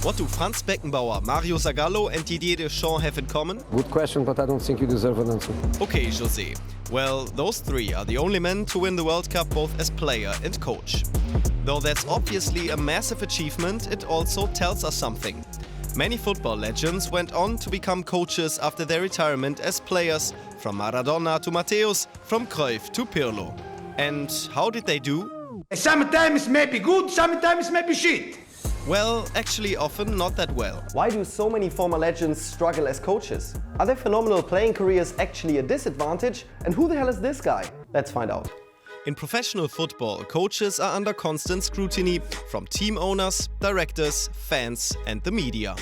What do Franz Beckenbauer, Mario Zagallo and Didier Deschamps have in common? Good question, but I don't think you deserve an answer. Okay, José. Well, those three are the only men to win the World Cup both as player and coach. Though that's obviously a massive achievement, it also tells us something. Many football legends went on to become coaches after their retirement as players, from Maradona to Matthäus, from Cruyff to Pirlo. And how did they do? Sometimes maybe good, sometimes maybe shit. Well, actually often not that well. Why do so many former legends struggle as coaches? Are their phenomenal playing careers actually a disadvantage? And who the hell is this guy? Let's find out. In professional football, coaches are under constant scrutiny from team owners, directors, fans and the media.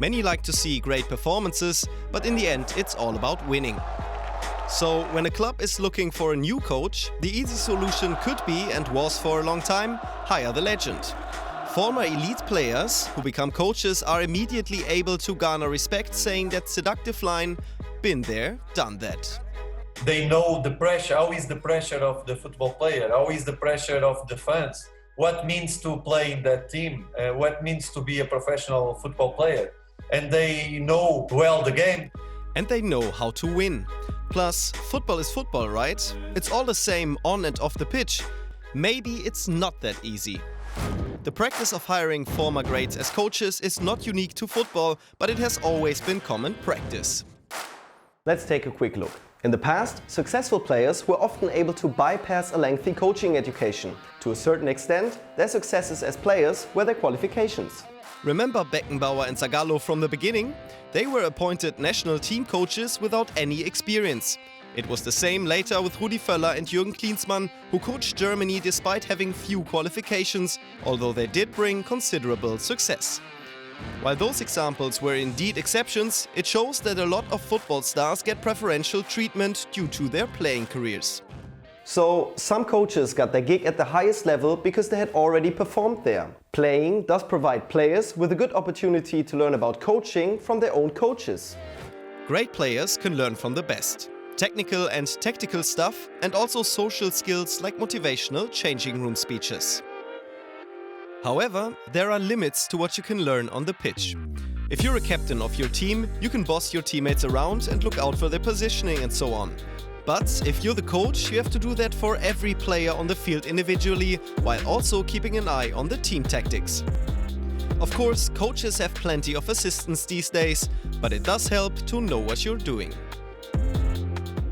Many like to see great performances, but in the end it's all about winning. So when a club is looking for a new coach, the easy solution could be, and was for a long time, hire the legend. Former elite players who become coaches are immediately able to garner respect, saying that seductive line, "Been there, done that." They know the pressure, how is the pressure of the football player, how is the pressure of the fans, what means to play in that team, what means to be a professional football player. And they know well the game. And they know how to win. Plus, football is football, right? It's all the same on and off the pitch. Maybe it's not that easy. The practice of hiring former greats as coaches is not unique to football, but it has always been common practice. Let's take a quick look. In the past, successful players were often able to bypass a lengthy coaching education. To a certain extent, their successes as players were their qualifications. Remember Beckenbauer and Zagallo from the beginning? They were appointed national team coaches without any experience. It was the same later with Rudi Völler and Jürgen Klinsmann, who coached Germany despite having few qualifications, although they did bring considerable success. While those examples were indeed exceptions, it shows that a lot of football stars get preferential treatment due to their playing careers. So, some coaches got their gig at the highest level because they had already performed there. Playing does provide players with a good opportunity to learn about coaching from their own coaches. Great players can learn from the best. Technical and tactical stuff, and also social skills like motivational changing room speeches. However, there are limits to what you can learn on the pitch. If you're a captain of your team, you can boss your teammates around and look out for their positioning and so on. But if you're the coach, you have to do that for every player on the field individually, while also keeping an eye on the team tactics. Of course, coaches have plenty of assistants these days, but it does help to know what you're doing.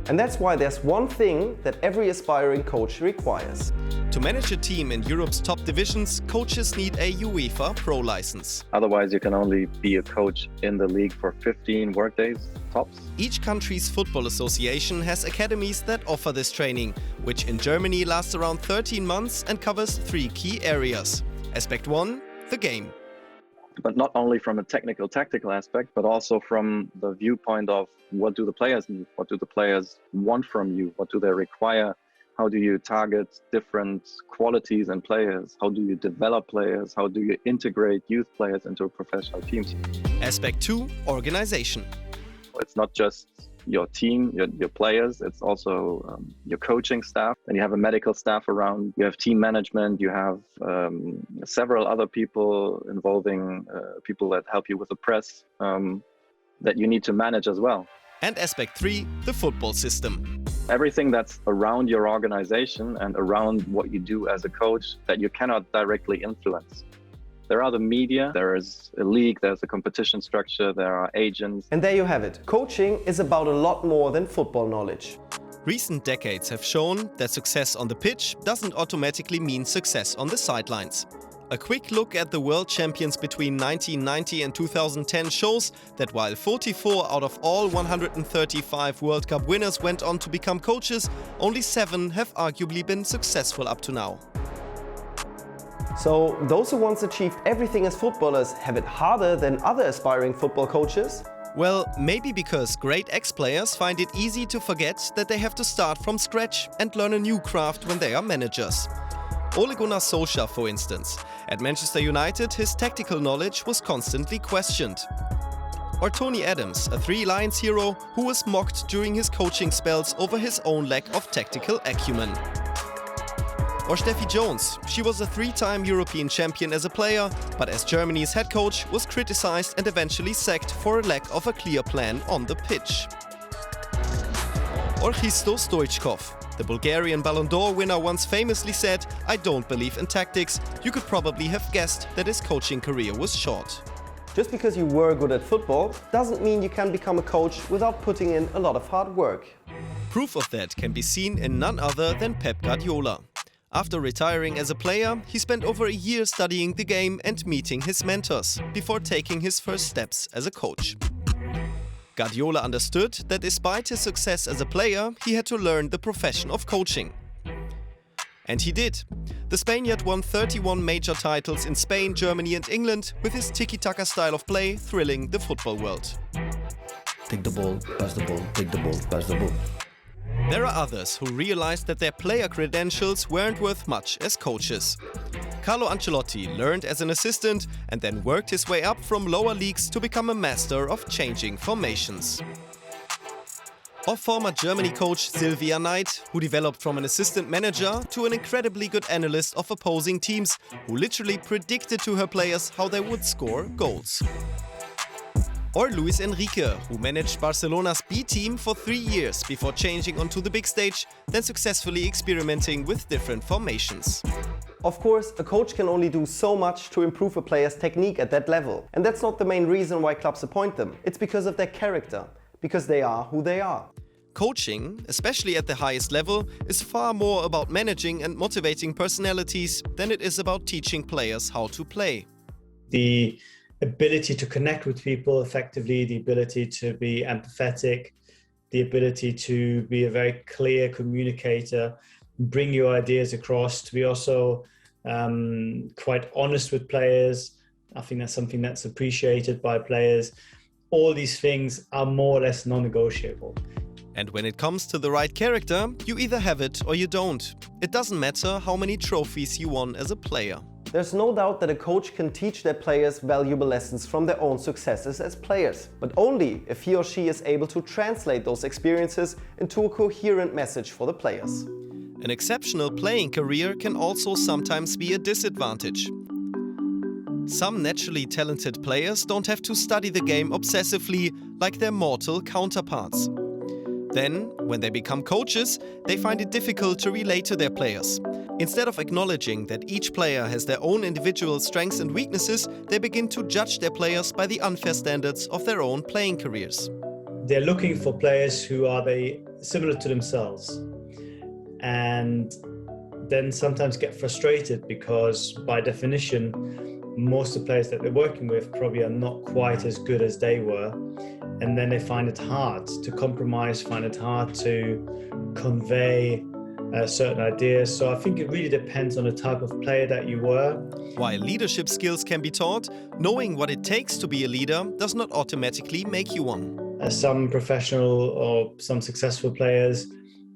And that's why there's one thing that every aspiring coach requires. To manage a team in Europe's top divisions, coaches need a UEFA Pro license. Otherwise, you can only be a coach in the league for 15 workdays, tops. Each country's football association has academies that offer this training, which in Germany lasts around 13 months and covers 3 key areas. Aspect 1, the game. But not only from a technical, tactical aspect, but also from the viewpoint of what do the players need? What do the players want from you? What do they require? How do you target different qualities in players? How do you develop players? How do you integrate youth players into professional teams? Aspect 2, organization. It's not just your team, your players, it's also your coaching staff. And you have a medical staff around, you have team management, you have several other people involving people that help you with the press that you need to manage as well. And aspect 3, the football system. Everything that's around your organization and around what you do as a coach that you cannot directly influence. There are the media, there is a league, there's a competition structure, there are agents. And there you have it. Coaching is about a lot more than football knowledge. Recent decades have shown that success on the pitch doesn't automatically mean success on the sidelines. A quick look at the world champions between 1990 and 2010 shows that while 44 out of all 135 World Cup winners went on to become coaches, only 7 have arguably been successful up to now. So, those who once achieved everything as footballers have it harder than other aspiring football coaches? Well, maybe because great ex-players find it easy to forget that they have to start from scratch and learn a new craft when they are managers. Ole Gunnar Solskjaer, for instance. At Manchester United, his tactical knowledge was constantly questioned. Or Tony Adams, a Three Lions hero who was mocked during his coaching spells over his own lack of tactical acumen. Or Steffi Jones. She was a 3-time European champion as a player, but as Germany's head coach was criticized and eventually sacked for a lack of a clear plan on the pitch. Or Hristo Stoichkov. The Bulgarian Ballon d'Or winner once famously said, "I don't believe in tactics." You could probably have guessed that his coaching career was short. Just because you were good at football doesn't mean you can become a coach without putting in a lot of hard work. Proof of that can be seen in none other than Pep Guardiola. After retiring as a player, he spent over a year studying the game and meeting his mentors before taking his first steps as a coach. Guardiola understood that despite his success as a player, he had to learn the profession of coaching. And he did. The Spaniard won 31 major titles in Spain, Germany and England with his tiki-taka style of play thrilling the football world. Take the ball, pass the ball, take the ball, pass the ball. There are others who realized that their player credentials weren't worth much as coaches. Carlo Ancelotti learned as an assistant and then worked his way up from lower leagues to become a master of changing formations. Or former Germany coach Sylvia Knight, who developed from an assistant manager to an incredibly good analyst of opposing teams, who literally predicted to her players how they would score goals. Or Luis Enrique, who managed Barcelona's B team for 3 years before changing onto the big stage, then successfully experimenting with different formations. Of course, a coach can only do so much to improve a player's technique at that level. And that's not the main reason why clubs appoint them. It's because of their character, because they are who they are. Coaching, especially at the highest level, is far more about managing and motivating personalities than it is about teaching players how to play. The ability to connect with people effectively, the ability to be empathetic, the ability to be a very clear communicator, bring your ideas across, to be also quite honest with players. I think that's something that's appreciated by players. All these things are more or less non-negotiable. And when it comes to the right character, you either have it or you don't. It doesn't matter how many trophies you won as a player. There's no doubt that a coach can teach their players valuable lessons from their own successes as players, but only if he or she is able to translate those experiences into a coherent message for the players. An exceptional playing career can also sometimes be a disadvantage. Some naturally talented players don't have to study the game obsessively like their mortal counterparts. Then, when they become coaches, they find it difficult to relate to their players. Instead of acknowledging that each player has their own individual strengths and weaknesses, they begin to judge their players by the unfair standards of their own playing careers. They're looking for players who are similar to themselves, and then sometimes get frustrated because, by definition, most of the players that they're working with probably are not quite as good as they were, and then they find it hard to compromise, find it hard to convey certain ideas. So I think it really depends on the type of player that you were. While leadership skills can be taught, knowing what it takes to be a leader does not automatically make you one. Some professional or some successful players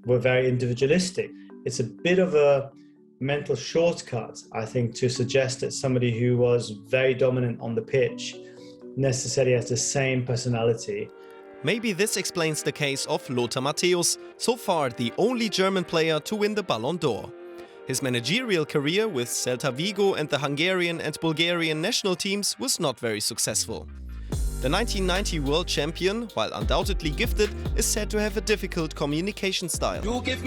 were very individualistic. It's a bit of a mental shortcut, I think, to suggest that somebody who was very dominant on the pitch necessarily has the same personality. Maybe this explains the case of Lothar Matthäus, so far the only German player to win the Ballon d'Or. His managerial career with Celta Vigo and the Hungarian and Bulgarian national teams was not very successful. The 1990 world champion, while undoubtedly gifted, is said to have a difficult communication style. You give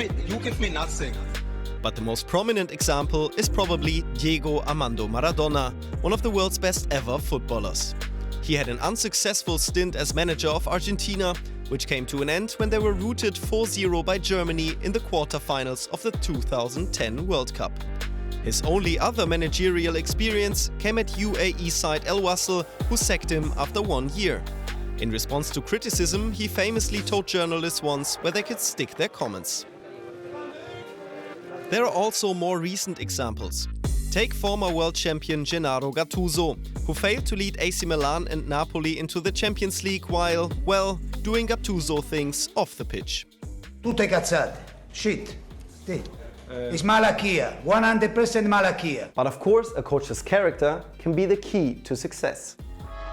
me nothing. But the most prominent example is probably Diego Armando Maradona, one of the world's best ever footballers. He had an unsuccessful stint as manager of Argentina, which came to an end when they were routed 4-0 by Germany in the quarter-finals of the 2010 World Cup. His only other managerial experience came at UAE side Al Wasl, who sacked him after 1 year. In response to criticism, he famously told journalists once where they could stick their comments. There are also more recent examples. Take former world champion Gennaro Gattuso, who failed to lead AC Milan and Napoli into the Champions League while, well, doing Gattuso things off the pitch. Tutte cazzate. Shit. Sì. It's malachia. 100% malachia. But of course, a coach's character can be the key to success.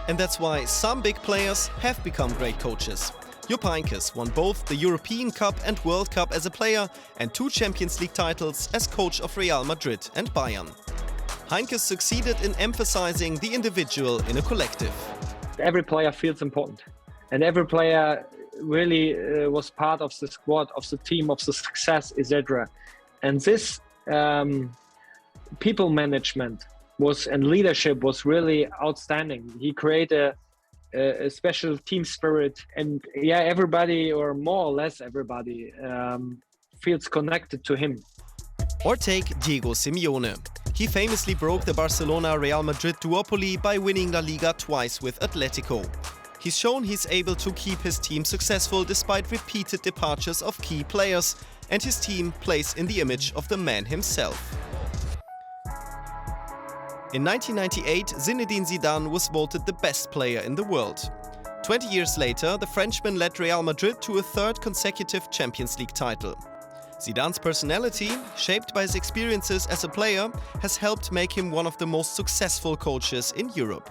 And that's why some big players have become great coaches. Jupp Heynckes won both the European Cup and World Cup as a player and 2 Champions League titles as coach of Real Madrid and Bayern. Heynckes succeeded in emphasizing the individual in a collective. Every player feels important, and every player really was part of the squad, of the team, of the success, etc. And this people management and leadership was really outstanding. He created a special team spirit, and everybody, or more or less everybody, feels connected to him. Or take Diego Simeone. He famously broke the Barcelona-Real Madrid duopoly by winning La Liga twice with Atletico. He's shown he's able to keep his team successful despite repeated departures of key players, and his team plays in the image of the man himself. In 1998, Zinedine Zidane was voted the best player in the world. 20 years later, the Frenchman led Real Madrid to a 3rd consecutive Champions League title. Zidane's personality, shaped by his experiences as a player, has helped make him one of the most successful coaches in Europe.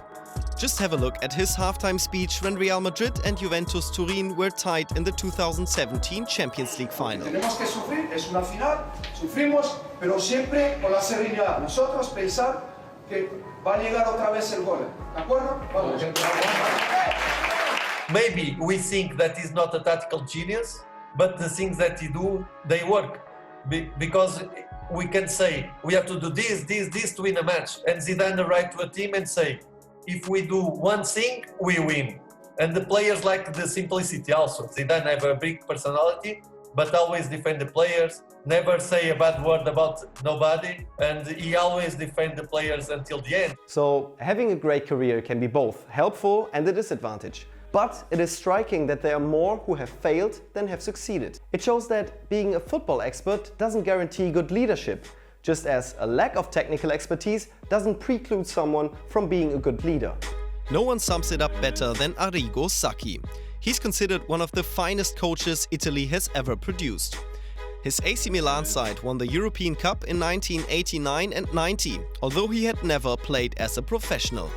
Just have a look at his halftime speech when Real Madrid and Juventus Turin were tied in the 2017 Champions League final. Tenemos que sufrir, es una final, sufrimos, pero siempre con la serenidad. Nosotros pensar que va a llegar otra vez el gol. ¿De acuerdo? Vamos. Maybe we think that he's not a tactical genius, but the things that he do, they work. Because we can say, we have to do this to win a match. And Zidane write to a team and say, if we do one thing, we win. And the players like the simplicity also. Zidane have a big personality, but always defend the players, never say a bad word about nobody, and he always defend the players until the end. So having a great career can be both helpful and a disadvantage. But it is striking that there are more who have failed than have succeeded. It shows that being a football expert doesn't guarantee good leadership, just as a lack of technical expertise doesn't preclude someone from being a good leader. No one sums it up better than Arrigo Sacchi. He's considered one of the finest coaches Italy has ever produced. His AC Milan side won the European Cup in 1989 and 90, although he had never played as a professional.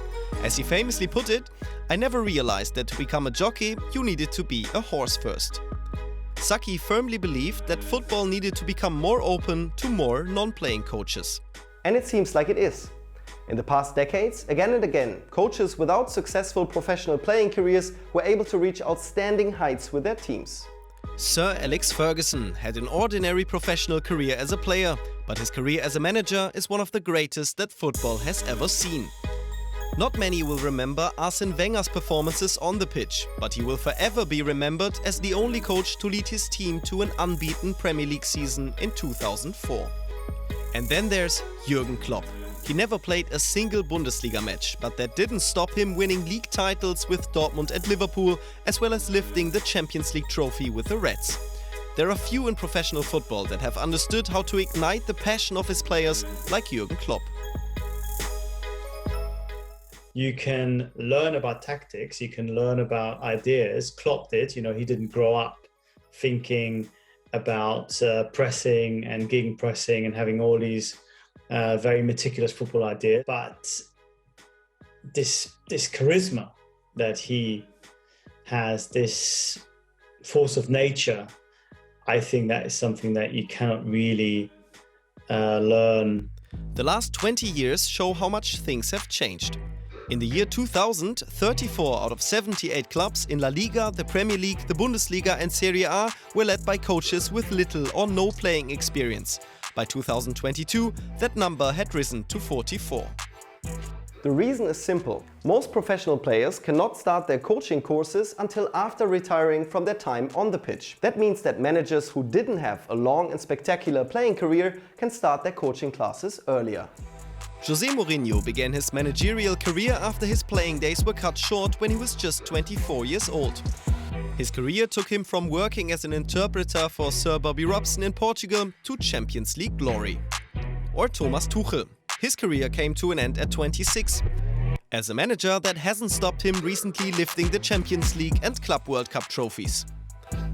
As he famously put it, "I never realized that to become a jockey, you needed to be a horse first." Sacchi firmly believed that football needed to become more open to more non-playing coaches. And it seems like it is. In the past decades, again and again, coaches without successful professional playing careers were able to reach outstanding heights with their teams. Sir Alex Ferguson had an ordinary professional career as a player, but his career as a manager is one of the greatest that football has ever seen. Not many will remember Arsene Wenger's performances on the pitch, but he will forever be remembered as the only coach to lead his team to an unbeaten Premier League season in 2004. And then there's Jürgen Klopp. He never played a single Bundesliga match, but that didn't stop him winning league titles with Dortmund and Liverpool, as well as lifting the Champions League trophy with the Reds. There are few in professional football that have understood how to ignite the passion of his players like Jürgen Klopp. You can learn about tactics, you can learn about ideas. Klopp did, he didn't grow up thinking about pressing and gegenpressing and having all these very meticulous football ideas. But this charisma that he has, this force of nature, I think that is something that you cannot really learn. The last 20 years show how much things have changed. In the year 2000, 34 out of 78 clubs in La Liga, the Premier League, the Bundesliga and Serie A were led by coaches with little or no playing experience. By 2022, that number had risen to 44. The reason is simple. Most professional players cannot start their coaching courses until after retiring from their time on the pitch. That means that managers who didn't have a long and spectacular playing career can start their coaching classes earlier. José Mourinho began his managerial career after his playing days were cut short when he was just 24 years old. His career took him from working as an interpreter for Sir Bobby Robson in Portugal to Champions League glory. Or Thomas Tuchel. His career came to an end at 26. As a manager, that hasn't stopped him recently lifting the Champions League and Club World Cup trophies.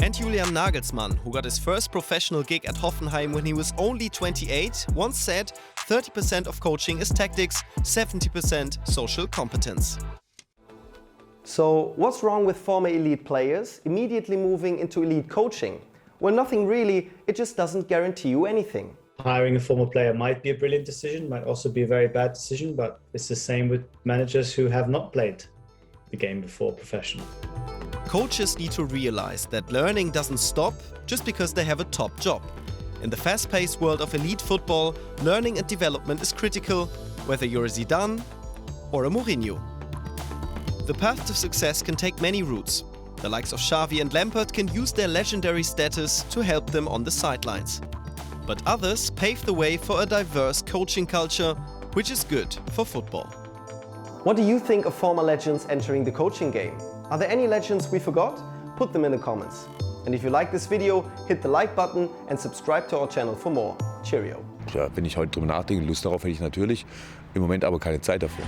And Julian Nagelsmann, who got his first professional gig at Hoffenheim when he was only 28, once said, 30% of coaching is tactics, 70% social competence. So what's wrong with former elite players immediately moving into elite coaching? Well, nothing really, it just doesn't guarantee you anything. Hiring a former player might be a brilliant decision, might also be a very bad decision, but it's the same with managers who have not played the game before professional. Coaches need to realize that learning doesn't stop just because they have a top job. In the fast-paced world of elite football, learning and development is critical, whether you're a Zidane or a Mourinho. The path to success can take many routes. The likes of Xavi and Lampard can use their legendary status to help them on the sidelines. But others pave the way for a diverse coaching culture, which is good for football. What do you think of former legends entering the coaching game? Are there any legends we forgot? Put them in the comments. And if you like this video, hit the like button and subscribe to our channel for more. Cheerio. Ja, wenn ich heute drüber nachdenke, Lust darauf hätte ich natürlich, im Moment aber keine Zeit dafür.